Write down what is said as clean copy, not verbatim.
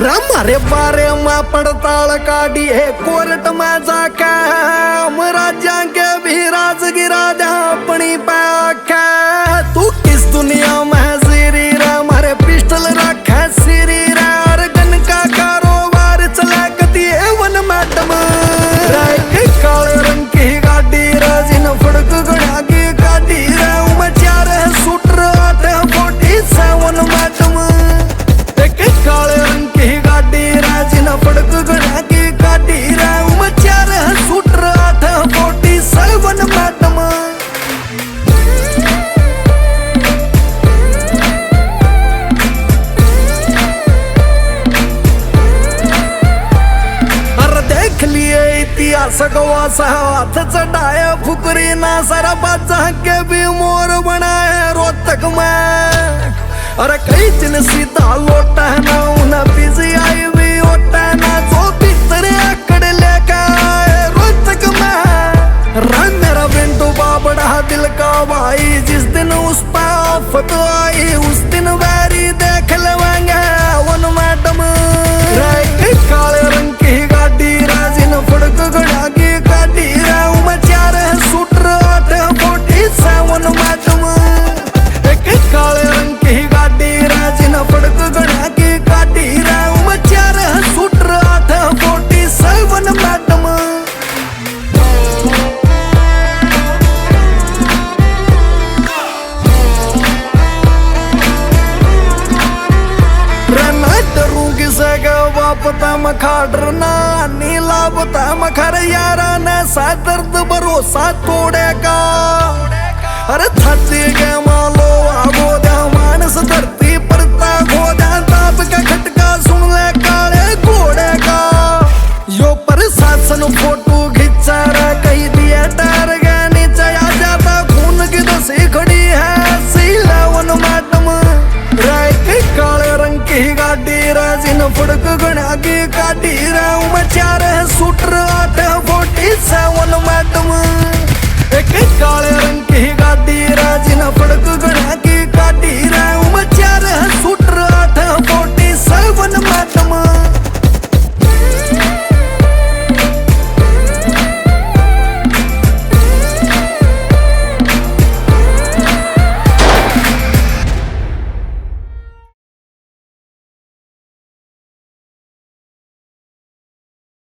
मारे बारे में पड़ताल काटी है कोर्ट में जाके राजा के भी राजगिरा जहाँ अपनी पाखे तू किस दुनिया में जीरी रे मारे पिस्टल रखे सीरी रे और गन का कारोबार चला कती है वन मैडम रे काले रंग की गाड़ी रे जिन फड़क गड़ा की गाड़ी रे उमे 4 शूटर 847 मैडम काले रंग की गाड़ी राजिन फड़क गड़ा की गाड़ी राम 4 शूटर 847 मैडम अरे देख लिए इतिहास गवास हाथ चढ़ाया फुकरी ना सारा बादशाह के भी मोर बनाए रोहतक में अरे कई दिन सीधा लोटा है ना उन्हें बिजी आई भी होता है ना जो भीतर आकड़ लेके आए रोहतक में रंग मेरा बिंदु बाबड़ा दिल का भाई जिस दिन उस पे आफत आई उस दिन वैरी देख लेंगे वन मैडम काले रंग की गाड़ी राजिन फड़क गड़ा की गाड़ी में 4 शूटर 847 मैडम काले रंग की गाड़ी राजिन फड़क गड़ा की गाड़ी में 4 शूटर 847 मैडम डरूंगी सगा वापता मखाडरना नीला बता मखर यारा ने सा दर्द भरोसा तोड़ेगा अरे छाती के मालो आगो दे मानस धरती पड़ता गोदा ताप का खटका सुन ले काले घोड़े का यो प्रशासन फोटो खिंचा रे कही दिया टार के नीचे आ जाता खून की दसी खड़ी है C11 मैडम राय काले रंग की गाड़ी राजिन फड़क गड़ा की गाड़ी में 4 शूटर 847 मैडम काले